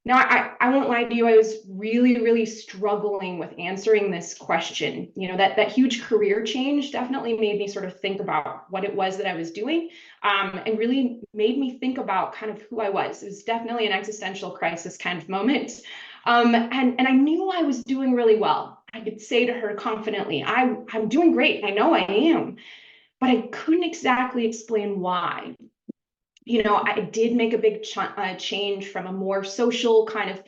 Now, I won't lie to you, I was really, really struggling with answering this question. That huge career change definitely made me sort of think about what it was that I was doing, and really made me think about kind of who I was. It was definitely an existential crisis kind of moment. And I knew I was doing really well. I could say to her confidently, I'm doing great. I know I am, but I couldn't exactly explain why. I did make a big change from a more social kind of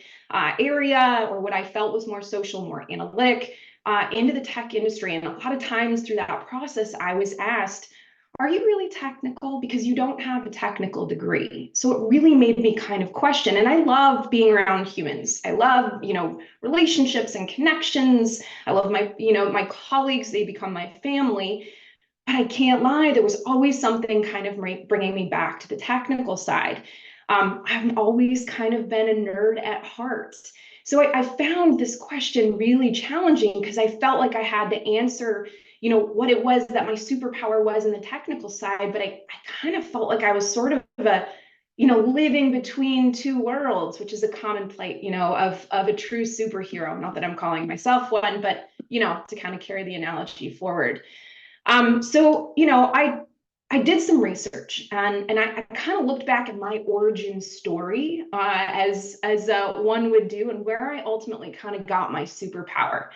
area, or what I felt was more social, more analytic, into the tech industry. And a lot of times through that process, I was asked, are you really technical? Because you don't have a technical degree. So it really made me kind of question. And I love being around humans. I love, relationships and connections. I love my colleagues. They become my family. But I can't lie, there was always something kind of bringing me back to the technical side. I've always kind of been a nerd at heart. So I found this question really challenging because I felt like I had to answer, what it was that my superpower was in the technical side, but I kind of felt like I was sort of living between two worlds, which is a common plight, of a true superhero. Not that I'm calling myself one, but, to kind of carry the analogy forward. So, I did some research, and I kind of looked back at my origin story, as one would do, and where I ultimately kind of got my superpower.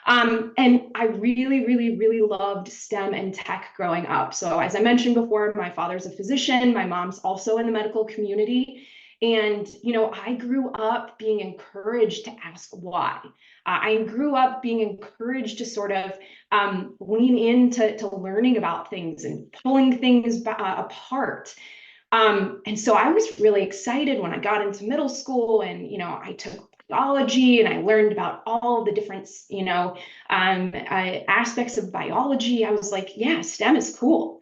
And I really, really, really loved STEM and tech growing up. So as I mentioned before, my father's a physician, my mom's also in the medical community. And, I grew up being encouraged to ask why. I grew up being encouraged to sort of lean into learning about things and pulling things apart. And so I was really excited when I got into middle school, and, I took biology and I learned about all the different, aspects of biology. I was like, yeah, STEM is cool.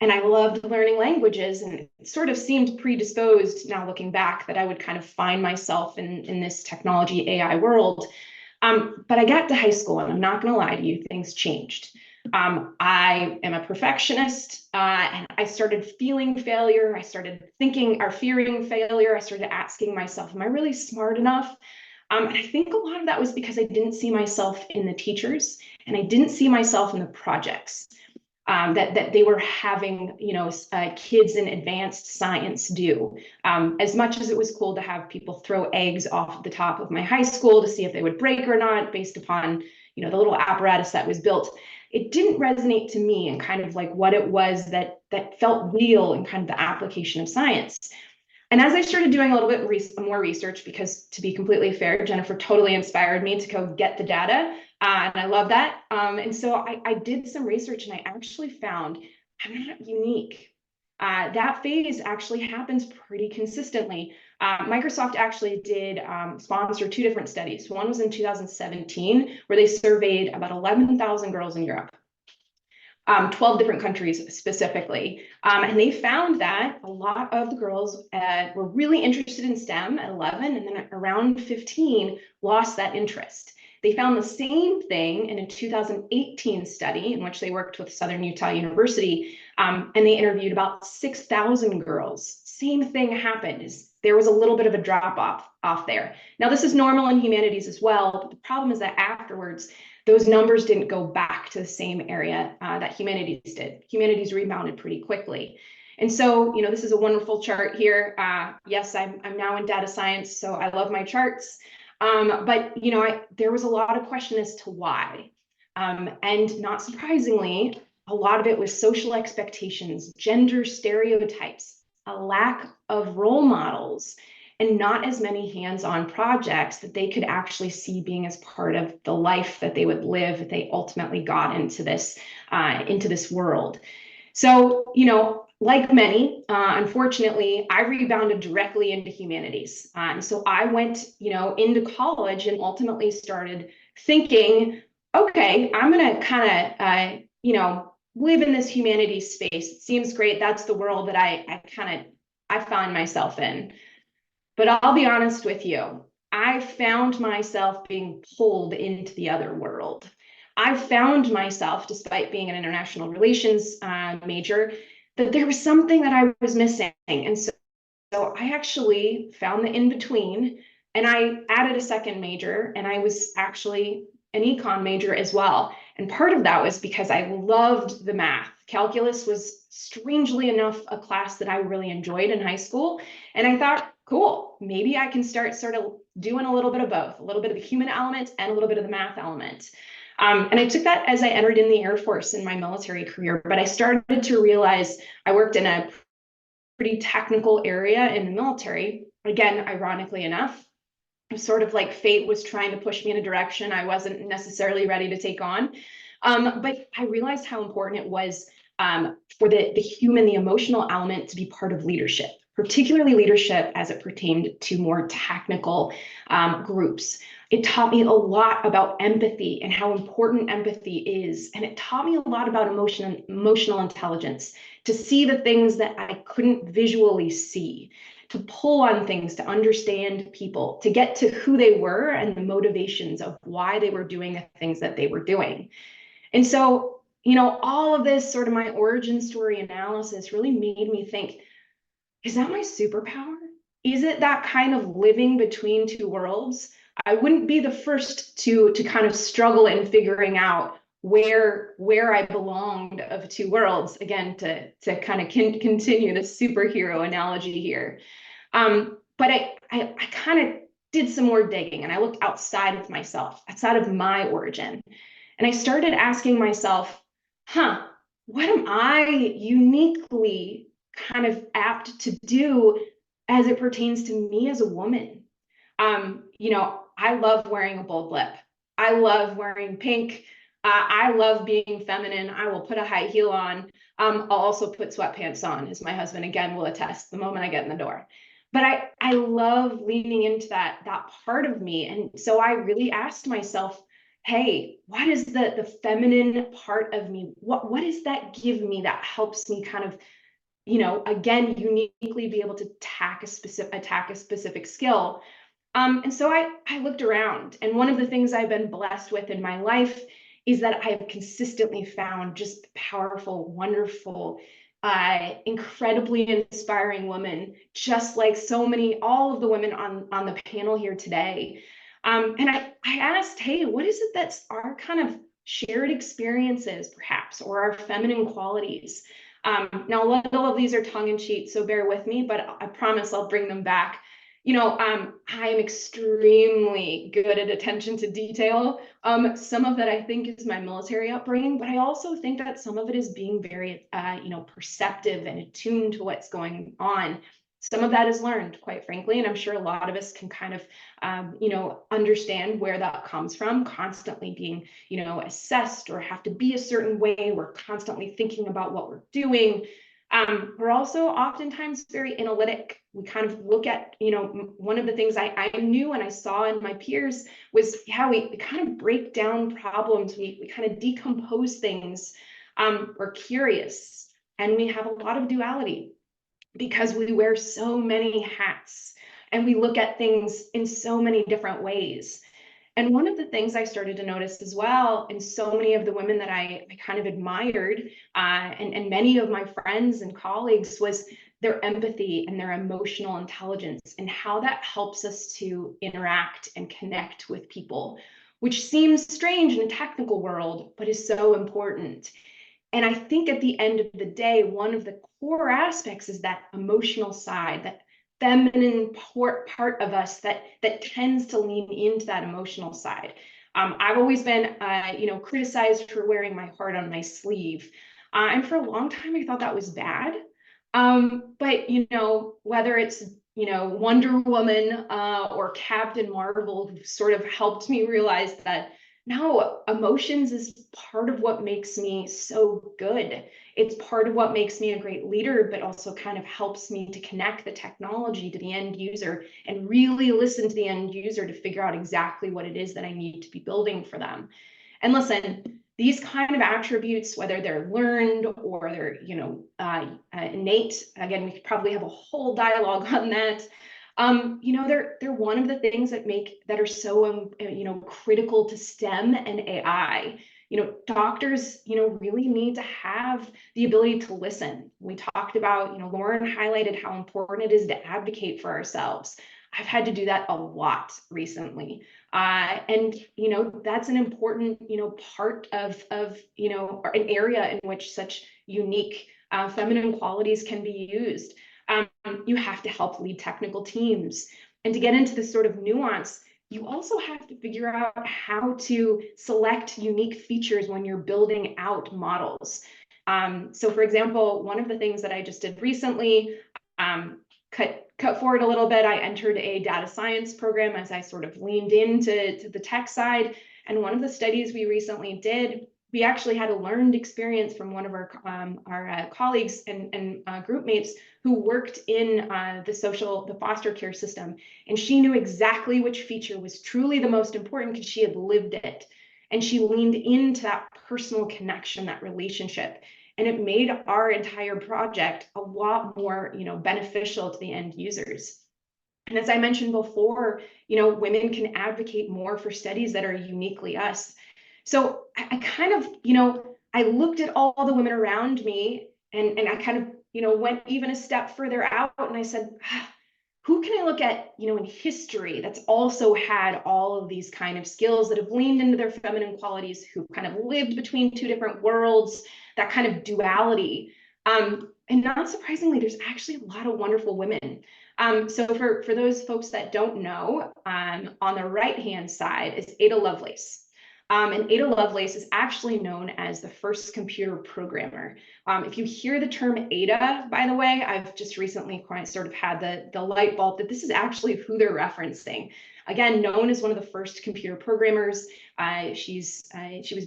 And I loved learning languages, and it sort of seemed predisposed, now looking back, that I would kind of find myself in this technology AI world. But I got to high school, and I'm not going to lie to you, things changed. I am a perfectionist, and I started feeling failure. I started thinking or fearing failure. I started asking myself, am I really smart enough? And I think a lot of that was because I didn't see myself in the teachers, and I didn't see myself in the projects that they were having, kids in advanced science do. As much as it was cool to have people throw eggs off the top of my high school to see if they would break or not, based upon, the little apparatus that was built, it didn't resonate to me, and kind of like what it was that felt real and kind of the application of science. And as I started doing a little bit more research, because to be completely fair, Jennifer totally inspired me to go get the data, and I love that. And so I did some research, and I actually found I'm not unique. That phase actually happens pretty consistently. Microsoft actually did sponsor two different studies. One was in 2017, where they surveyed about 11,000 girls in Europe. 12 different countries specifically. And they found that a lot of the girls were really interested in STEM at 11, and then around 15 lost that interest. They found the same thing in a 2018 study in which they worked with Southern Utah University, and they interviewed about 6,000 girls. Same thing happened. There was a little bit of a drop off there. Now, this is normal in humanities as well, but the problem is that afterwards, those numbers didn't go back to the same area that humanities did. Humanities rebounded pretty quickly. And so, this is a wonderful chart here. Yes, I'm now in data science, so I love my charts. But, there was a lot of question as to why. And not surprisingly, a lot of it was social expectations, gender stereotypes, a lack of role models. and not as many hands-on projects that they could actually see being as part of the life that they would live if they ultimately got into this world. So, like many, unfortunately, I rebounded directly into humanities. So I went, into college and ultimately started thinking, okay, I'm going to kind of, live in this humanities space. It seems great. That's the world that I find myself in. But I'll be honest with you, I found myself being pulled into the other world. I found myself, despite being an international relations major, that there was something that I was missing. And so I actually found the in-between, and I added a second major, and I was actually an econ major as well. And part of that was because I loved the math. Calculus was, strangely enough, a class that I really enjoyed in high school. And I thought, cool, maybe I can start sort of doing a little bit of both, a little bit of the human element and a little bit of the math element. And I took that as I entered in the Air Force in my military career, but I started to realize I worked in a pretty technical area in the military. Again, ironically enough, sort of like fate was trying to push me in a direction I wasn't necessarily ready to take on. But I realized how important it was for the human, the emotional element to be part of leadership, particularly leadership as it pertained to more technical groups. It taught me a lot about empathy and how important empathy is. And it taught me a lot about emotional intelligence, to see the things that I couldn't visually see, to pull on things, to understand people, to get to who they were and the motivations of why they were doing the things that they were doing. And so, all of this sort of my origin story analysis really made me think, is that my superpower? Is it that kind of living between two worlds? I wouldn't be the first to kind of struggle in figuring out where I belonged of two worlds, again, to kind of continue the superhero analogy here. But I kind of did some more digging, and I looked outside of myself, outside of my origin. And I started asking myself, what am I uniquely kind of apt to do as it pertains to me as a woman? I love wearing a bold lip. I love wearing pink. I love being feminine. I will put a high heel on. I'll also put sweatpants on, as my husband again will attest the moment I get in the door. But I love leaning into that part of me. And so I really asked myself, hey, what is the feminine part of me? What does that give me that helps me kind of, again, uniquely be able to attack a specific skill? And so I looked around, and one of the things I've been blessed with in my life is that I have consistently found just powerful, wonderful, incredibly inspiring women, just like all of the women on the panel here today. And I asked, hey, what is it that's our kind of shared experiences, perhaps, or our feminine qualities? Now, a little of these are tongue-in-cheek, so bear with me, but I promise I'll bring them back. I am extremely good at attention to detail. Some of that I think is my military upbringing, but I also think that some of it is being very, perceptive and attuned to what's going on. Some of that is learned, quite frankly, and I'm sure a lot of us can kind of, understand where that comes from, constantly being, assessed or have to be a certain way. We're constantly thinking about what we're doing. We're also oftentimes very analytic. We kind of look at, one of the things I knew and I saw in my peers was how we kind of break down problems. We kind of decompose things. We're curious, and we have a lot of duality because we wear so many hats and we look at things in so many different ways. And one of the things I started to notice as well in so many of the women that I kind of admired, and many of my friends and colleagues, was their empathy and their emotional intelligence and how that helps us to interact and connect with people, which seems strange in a technical world, but is so important. And I think at the end of the day, one of the core aspects is that emotional side, that feminine part of us that tends to lean into that emotional side. I've always been, criticized for wearing my heart on my sleeve. And for a long time, I thought that was bad. But, whether it's Wonder Woman or Captain Marvel, who sort of helped me realize that no, emotions is part of what makes me so good. It's part of what makes me a great leader, but also kind of helps me to connect the technology to the end user and really listen to the end user to figure out exactly what it is that I need to be building for them. And listen, these kind of attributes, whether they're learned or they're, innate, again, we could probably have a whole dialogue on that. They're one of the things that are so, critical to STEM and AI. Doctors, really need to have the ability to listen. We talked about, Lauren highlighted how important it is to advocate for ourselves. I've had to do that a lot recently. And that's an important part of an area in which such unique feminine qualities can be used. You have to help lead technical teams, and to get into this sort of nuance, you also have to figure out how to select unique features when you're building out models. So for example, one of the things that I just did recently, cut forward a little bit, I entered a data science program as I sort of leaned into the tech side. And one of the studies we recently did, we actually had a learned experience from one of our colleagues and group mates who worked in the foster care system. And she knew exactly which feature was truly the most important because she had lived it. And she leaned into that personal connection, that relationship. And it made our entire project a lot more, beneficial to the end users. And as I mentioned before, women can advocate more for studies that are uniquely us. So I kind of, I looked at all the women around me and I kind of, went even a step further out and I said, who can I look at, in history that's also had all of these kind of skills that have leaned into their feminine qualities, who kind of lived between two different worlds, that kind of duality. And not surprisingly, there's actually a lot of wonderful women. So for those folks that don't know, on the right-hand side is Ada Lovelace. And Ada Lovelace is actually known as the first computer programmer. If you hear the term Ada, by the way, I've just recently sort of had the light bulb that this is actually who they're referencing. Again, known as one of the first computer programmers. She was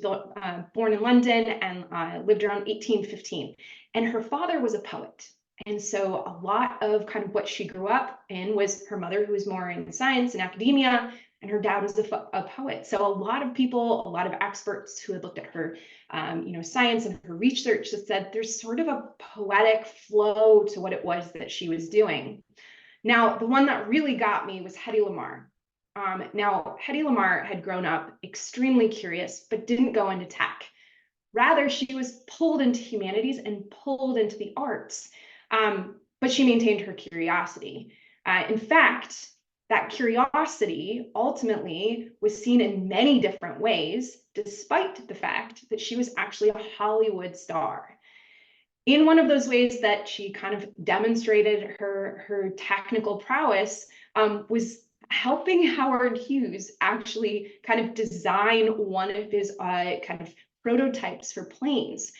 born in London and lived around 1815. And her father was a poet. And so a lot of kind of what she grew up in was her mother, who was more in science and academia, and her dad was a poet. So a lot of people, a lot of experts who had looked at her, science and her research that said there's sort of a poetic flow to what it was that she was doing. Now, the one that really got me was Hedy Lamarr. Now, Hedy Lamarr had grown up extremely curious, but didn't go into tech. Rather, she was pulled into humanities and pulled into the arts, but she maintained her curiosity. In fact, that curiosity ultimately was seen in many different ways, despite the fact that she was actually a Hollywood star. In one of those ways that she kind of demonstrated her technical prowess was helping Howard Hughes actually kind of design one of his kind of prototypes for planes.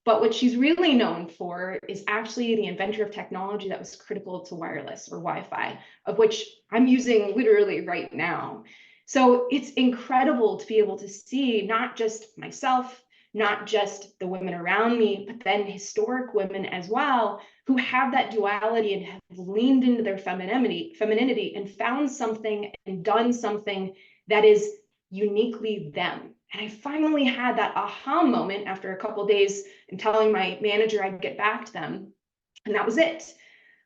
But what she's really known for is actually the inventor of technology that was critical to wireless or Wi-Fi, of which I'm using literally right now. So it's incredible to be able to see not just myself, not just the women around me, but then historic women as well, who have that duality and have leaned into their femininity and found something and done something that is uniquely them. And I finally had that aha moment after a couple of days and telling my manager I'd get back to them. And that was it.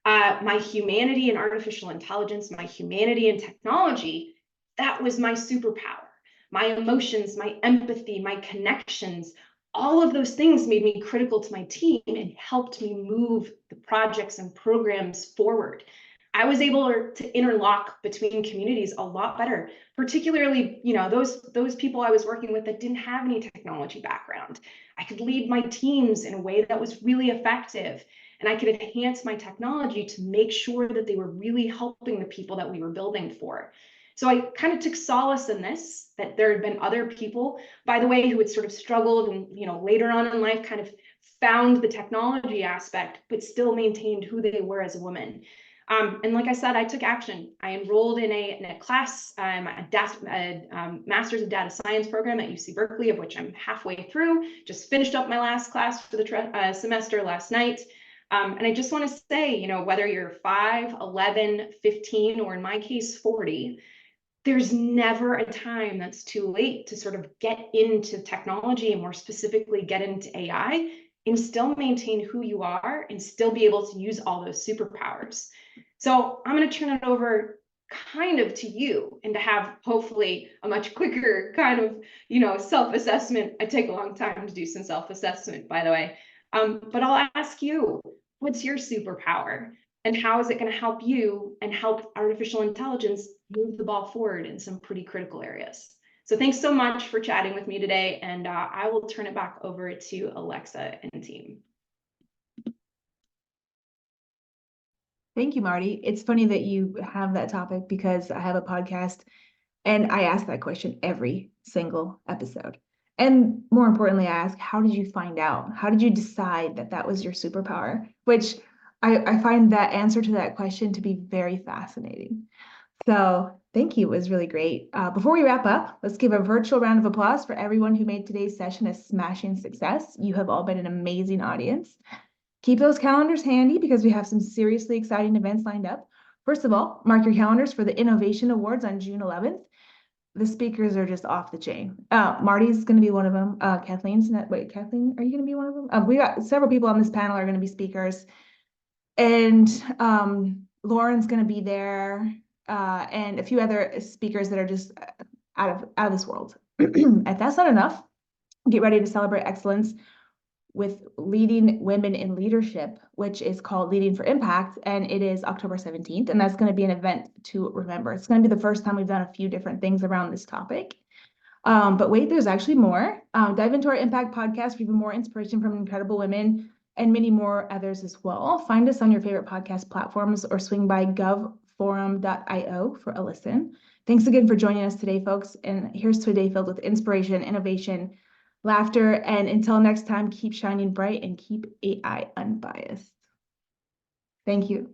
My humanity and artificial intelligence, my humanity and technology, that was my superpower. My emotions, my empathy, my connections, all of those things made me critical to my team and helped me move the projects and programs forward. I was able to interlock between communities a lot better, particularly, those people I was working with that didn't have any technology background. I could lead my teams in a way that was really effective, and I could enhance my technology to make sure that they were really helping the people that we were building for. So I kind of took solace in this, that there had been other people, by the way, who had sort of struggled and, later on in life kind of found the technology aspect, but still maintained who they were as a woman. And like I said, I took action. I enrolled in a class, a Master's of Data Science program at UC Berkeley, of which I'm halfway through. Just finished up my last class for the semester last night. And I just want to say, you know, whether you're 5, 11, 15, or in my case, 40, there's never a time that's too late to sort of get into technology, and more specifically, get into AI and still maintain who you are and still be able to use all those superpowers. So I'm going to turn it over kind of to you, and to have hopefully a much quicker kind of, you know, self-assessment. I take a long time to do some self-assessment, by the way. But I'll ask you, what's your superpower? And how is it going to help you and help artificial intelligence move the ball forward in some pretty critical areas? So thanks so much for chatting with me today, and I will turn it back over to Alexa and team. Thank you, Marty. It's funny that you have that topic because I have a podcast and I ask that question every single episode. And more importantly, I ask, how did you find out? How did you decide that that was your superpower? Which I find that answer to that question to be very fascinating. So thank you. It was really great. Before we wrap up, let's give a virtual round of applause for everyone who made today's session a smashing success. You have all been an amazing audience. Keep those calendars handy because we have some seriously exciting events lined up. First of all, mark your calendars for the Innovation Awards on June 11th. The speakers are just off the chain. Marty's going to be one of them. Kathleen's not. Wait, Kathleen, are you going to be one of them? We got several people on this panel are going to be speakers, and Lauren's going to be there, and a few other speakers that are just out of this world. If that's not enough, get ready to celebrate excellence with Leading Women in Leadership, which is called Leading for Impact, and it is October 17th, and that's going to be an event to remember. It's going to be the first time we've done a few different things around this topic. But wait, there's actually more. Dive into our Impact podcast for even more inspiration from incredible women and many more others as well. Find us on your favorite podcast platforms or swing by govforum.io for a listen. Thanks again for joining us today, folks, and here's to a day filled with inspiration, innovation, laughter, and until next time, keep shining bright and keep AI unbiased. Thank you.